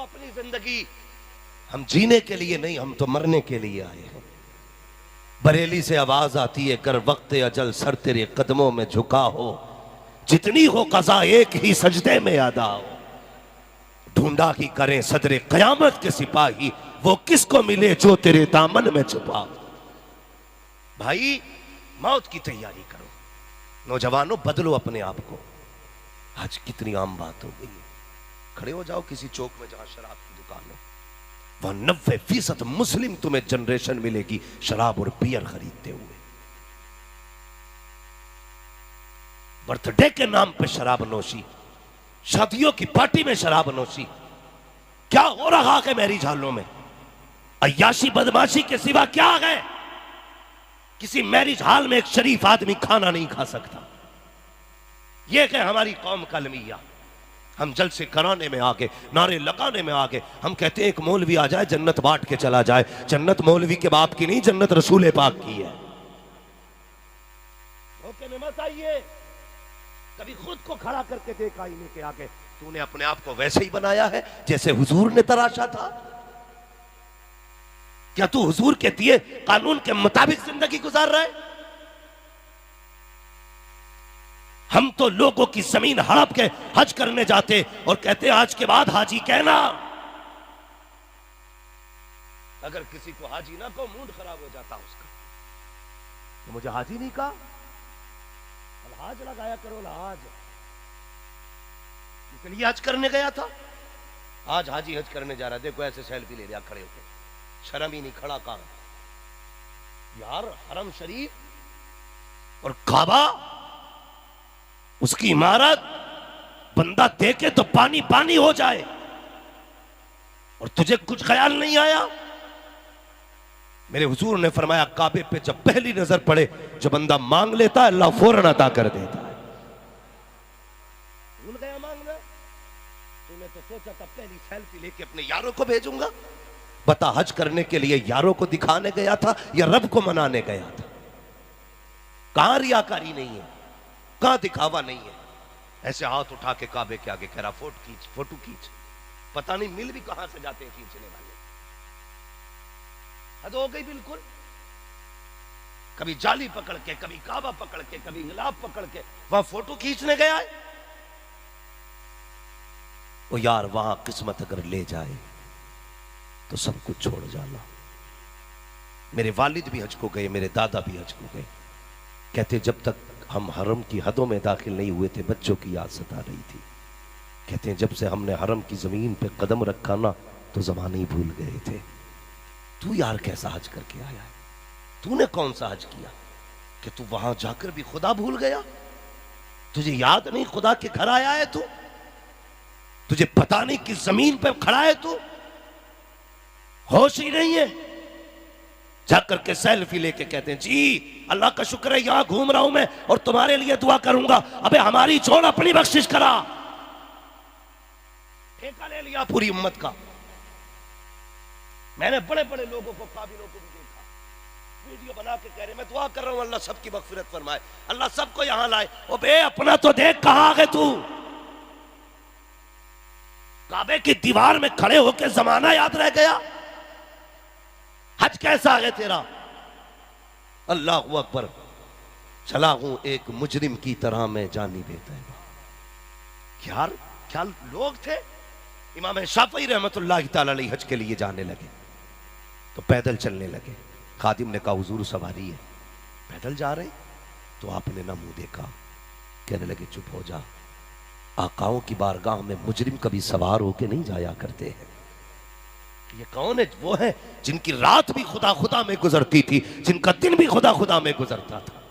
अपनी जिंदगी हम जीने के लिए नहीं, हम तो मरने के लिए आए हैं। बरेली से आवाज आती है, कर वक्त अजल सर तेरे कदमों में झुका हो, जितनी हो कज़ा एक ही सजदे में अदा हो। ढूंढा ही करें सदरे कयामत के सिपाही, वो किसको मिले जो तेरे दामन में छुपा हो। भाई मौत की तैयारी करो, नौजवानों बदलो अपने आप को। आज कितनी आम बात हो गई है, खड़े हो जाओ किसी चौक में जहां शराब की दुकान हो, वहां 90% मुस्लिम तुम्हें जनरेशन मिलेगी शराब और बियर खरीदते हुए। बर्थडे के नाम पे शराब नोशी, शादियों की पार्टी में शराब नोशी। क्या हो रहा है मैरिज हॉलों में? अय्याशी बदमाशी के सिवा क्या है? किसी मैरिज हॉल में एक शरीफ आदमी खाना नहीं खा सकता। यह है हमारी कौम का अलमिया। हम जलसे कराने में आगे, नारे लगाने में आगे। हम कहते हैं एक मौलवी आ जाए जन्नत बांट के चला जाए। जन्नत मौलवी के बाप की नहीं, जन्नत रसूल पाक की है। धोखे में मत आइए। कभी खुद को खड़ा करके देख आईने के आगे, तूने अपने आप को वैसे ही बनाया है जैसे हुजूर ने तराशा था? क्या तू हुजूर के दिए कानून के मुताबिक जिंदगी गुजार रहा है? हम तो लोगों की जमीन हड़प के हज करने जाते और कहते हैं आज के बाद हाजी कहना। अगर किसी को हाजी ना कहो मूड खराब हो जाता उसका। तो मुझे हाजी नहीं कहा, हाज लगाया करो हाज। इसलिए हज करने गया था, आज हाजी हज करने जा रहा। देखो ऐसे सेल्फी ले लिया खड़े होकर, शर्म ही नहीं। खड़ा कहां यार? हरम शरीफ और काबा, उसकी इमारत बंदा देखे तो पानी पानी हो जाए, और तुझे कुछ ख्याल नहीं आया? मेरे हुजूर ने फरमाया काबे पे जब पहली नजर पड़े, जो बंदा मांग लेता है अल्लाह फौरन अता कर देता है। भूल गया मांगना? तूने तो सोचा था पहली सेल्फी लेके अपने यारों को भेजूंगा। बता, हज करने के लिए यारों को दिखाने गया था या रब को मनाने गया था? कहां रियाकारी नहीं है, कहां दिखावा नहीं है। ऐसे हाथ उठा के काबे के आगे कह रहा फोटो खींच। पता नहीं मिल भी कहां से जाते हैं खींचने वाले। हद हो गई बिल्कुल। कभी जाली पकड़ के, कभी काबा पकड़ के, कभी गुलाब पकड़ के वहां फोटो खींचने गया है। ओ यार, वहां किस्मत अगर ले जाए तो सब कुछ छोड़ जाना। मेरे वालिद भी हज को गए, मेरे दादा भी हज को गए। कहते जब तक हम हरम की हदों में दाखिल नहीं हुए थे बच्चों की याद सता रही थी। कहते हैं जब से हमने हरम की जमीन पे कदम रखा ना तो जमाने ही भूल गए थे। तू यार कैसा हज करके आया है? तूने कौन सा हज किया कि तू वहां जाकर भी खुदा भूल गया? तुझे याद नहीं खुदा के घर आया है तू? तुझे पता नहीं किस जमीन पे खड़ा है तू? होश ही नहीं है। जाकर के सेल्फी लेके कहते हैं जी अल्लाह का शुक्र है यहां घूम रहा हूं मैं और तुम्हारे लिए दुआ करूंगा। अबे हमारी छोड़, अपनी बख्शिश करा। ठेका ले लिया पूरी उम्मत का। मैंने बड़े बड़े लोगों को, काबिलों को भी देखा, वीडियो बना के कह रहे मैं दुआ कर रहा हूं अल्लाह सबकी मगफिरत फरमाए, अल्लाह सबको यहां लाए। ओ बे अपना तो देख, कहां है तू? काबे की दीवार में खड़े होकर जमाना याद रह गया? हज कैसा है तेरा? अल्लाह अकबर। चला हूं एक मुजरिम की तरह मैं जानी बेता यार। क्या लोग थे। इमाम शाफई रहमतुल्लाह तआला अलैहि हज के लिए जाने लगे तो पैदल चलने लगे। खादिम ने कहा हुजूर सवारी है। पैदल जा रहे तो आपने ना मुंह देखा, कहने लगे चुप हो जा। आकाओं की बारगाह में मुजरिम कभी सवार होके नहीं जाया करते हैं। ये कौन है? वो है जिनकी रात भी खुदा खुदा में गुजरती थी, जिनका दिन भी खुदा खुदा में गुजरता था।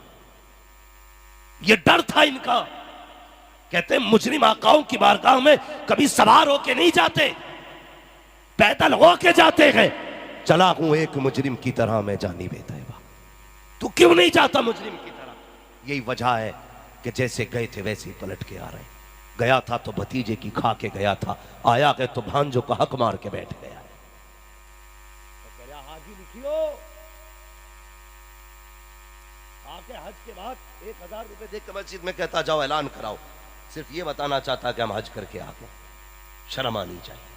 ये डर था इनका। कहते हैं मुजरिम आकाओं की बारगाह में कभी सवार होके नहीं जाते, पैदल होके जाते हैं। चला हूं एक मुजरिम की तरह मैं जानी बेतैबा। तू क्यों नहीं जाता मुजरिम की तरह? यही वजह है कि जैसे गए थे वैसे ही पलट के आ रहे। गया था तो भतीजे की खा के गया था, आया गए तो भांजो का हक मार के बैठ गया। हाजी लिखियो, आके हज के बाद 1000 रुपए दे के मस्जिद में कहता जाओ ऐलान कराओ, सिर्फ ये बताना चाहता कि हम हज करके आ गए। शर्म आनी चाहिए।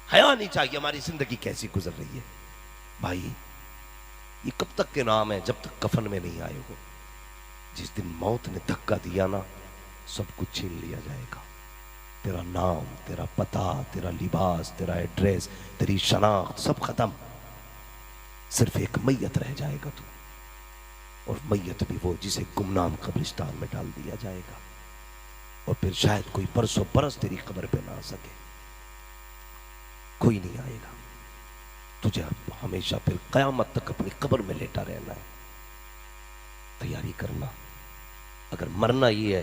हया नहीं चाहिए। हमारी जिंदगी कैसी गुजर रही है भाई, ये कब तक के नाम है जब तक कफन में नहीं आए हो। जिस दिन मौत ने धक्का दिया ना, सब कुछ छीन लिया जाएगा। तेरा नाम, तेरा पता, तेरा लिबास, तेरा एड्रेस, तेरी शनाख्त, सब खत्म। सिर्फ एक मैयत रह जाएगा तू, और मैयत भी वो जिसे गुमनाम कब्रिस्तान में डाल दिया जाएगा। और फिर शायद कोई बरसों बरस तेरी कब्र पे ना आ सके, कोई नहीं आएगा। तुझे हमेशा फिर कयामत तक अपनी कब्र में लेटा रहना है। तैयारी करना। अगर मरना ही है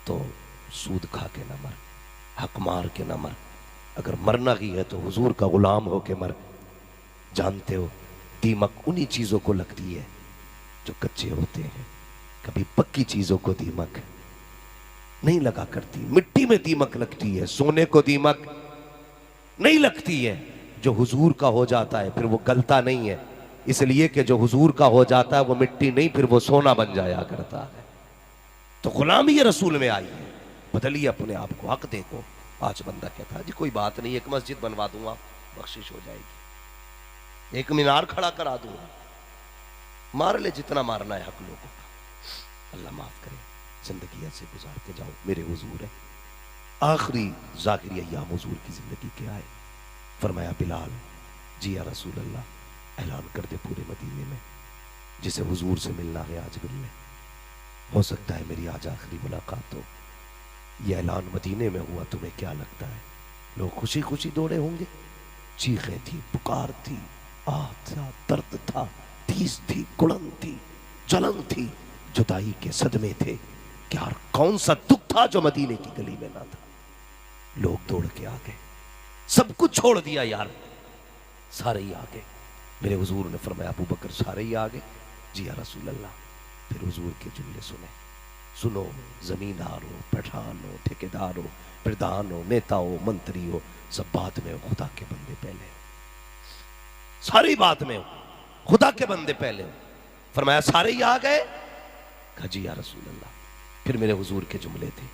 तो सूद खा के ना मर, हक मार के ना मर। अगर मरना ही है तो हुजूर का गुलाम हो के मर। जानते हो, दीमक उन्हीं चीजों को लगती है जो कच्चे होते हैं। कभी पक्की चीजों को दीमक नहीं लगा करती। मिट्टी में दीमक लगती है, सोने को दीमक नहीं लगती है। जो हुजूर का हो जाता है फिर वो गलता नहीं है, इसलिए कि जो हुजूर का हो जाता है वो मिट्टी नहीं, फिर वो सोना बन जाया करता है। तो गुलामी रसूल में आई है। बदलिए अपने आप को, हक देखो। आज बंदा कहता है जी कोई बात नहीं, एक मस्जिद बनवा दूंगा, बख्शिश हो जाएगी, एक मीनार खड़ा करा दूंगा, मार ले जितना मारना है हक लोगों का। अल्लाह माफ करे, जिंदगी ऐसे गुजार के जाओ। मेरे हुजूर है, आखिरी ज़ाकिरी अय्याम हुजूर की जिंदगी के आए। फरमाया बिलाल जी या रसूल अल्लाह, ऐलान कर दे पूरे मदीने में, जिसे हुजूर से मिलना है आज मिल ले। हो सकता है मेरी आज आखिरी मुलाकात हो। यह ऐलान मदीने में हुआ, तुम्हें क्या लगता है लोग खुशी खुशी दौड़े होंगे? चीखें थी, पुकार थी, आह था, दर्द था, तीस थी, कुड़न थी, जलन थी, जुदाई के सदमे थे। क्या कौन सा दुख था जो मदीने की गली में ना था? लोग दौड़ के आ गए, सब कुछ छोड़ दिया यार, सारे ही आ गए। मेरे हुजूर ने फरमाया अबू बकर सारे ही आ गए? जी या रसूल अल्लाह। फिर हुजूर के जुमले सुने। सुनो, जमींदार हो, पठान हो, ठेकेदार हो, प्रधान हो, नेता हो, मंत्री हो, सब बात में हो, खुदा के बंदे पहले हो। सारी बात में हो, खुदा के बंदे पहले हो। फरमाया सारे ही आ गए? कहा जी या रसूल अल्लाह। फिर मेरे हुजूर के जुमले थे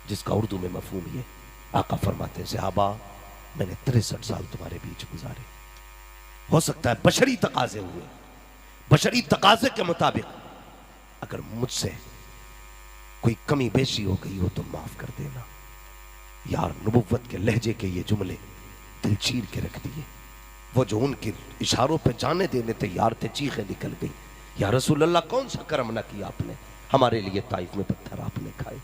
जिसका उर्दू में मफहूम ये, आका फरमाते हैं सहाबा मैंने 63 साल तुम्हारे बीच गुजारे। हो सकता है बशरी तकाजे हुए, बशरी तकाजे के मुताबिक अगर मुझसे कोई कमी बेशी हो गई हो तो माफ कर देना। यार नबुव्वत के लहजे के ये जुमले दिल चीर के रख दिए। वो जो उनके इशारों पे जाने देने तैयार थे, चीखें निकल गई। या रसूल अल्लाह कौन सा करम ना किया आपने, हमारे लिए ताइफ में पत्थर आपने खाए,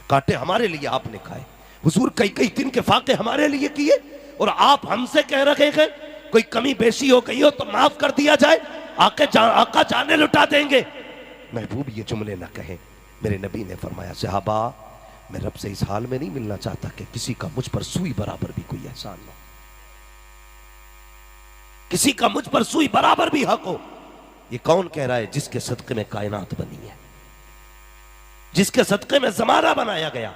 कांटे हमारे लिए आपने खाए, हुजूर कई कई दिन के फाके हमारे लिए किए, और आप हमसे कह रहे हैं कोई कमी बेशी हो गई हो तो माफ कर दिया जाए, आका जाने लुटा देंगे। महबूब ये जुमले ना कहें। मेरे नबी ने फरमाया सहाबा मैं रब से इस हाल में नहीं मिलना चाहता कि किसी का मुझ पर सुई बराबर भी कोई एहसान हो, किसी का मुझ पर सुई बराबर भी हक हो। ये कौन कह रहा है? जिसके सदके में कायनात बनी है, जिसके सदके में जमाना बनाया गया,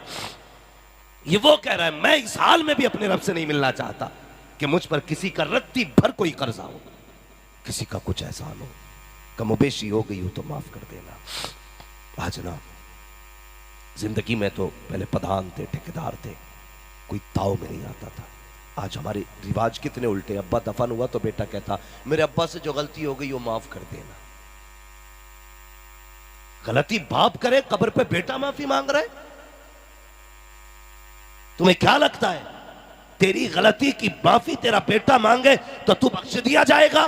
ये वो कह रहा है मैं इस हाल में भी अपने रब से नहीं मिलना चाहता कि मुझ पर किसी का रत्ती भर कोई कर्जा हो, किसी का कुछ एहसान हो, कमोबेशी हो गई हो तो माफ कर देना। आज ना जिंदगी में तो पहले प्रधान थे, ठेकेदार थे, कोई ताव में नहीं आता था। आज हमारे रिवाज कितने उल्टे। अब्बा दफन हुआ तो बेटा कहता मेरे अब्बा से जो गलती हो गई वो माफ कर देना। गलती बाप करे, कब्र पे बेटा माफी मांग रहा है। तुम्हें क्या लगता है तेरी गलती की माफी तेरा बेटा मांगे तो तू बख्श दिया जाएगा?